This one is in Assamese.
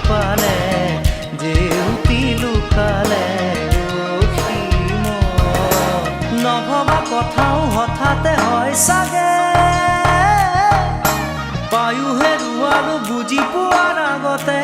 পালে জেউতি লুকালে অসীম নভবা কথাও হঠাতে হয় চাগে পায়ো হেৰুৱালো বুজি পোৱাৰ আগতে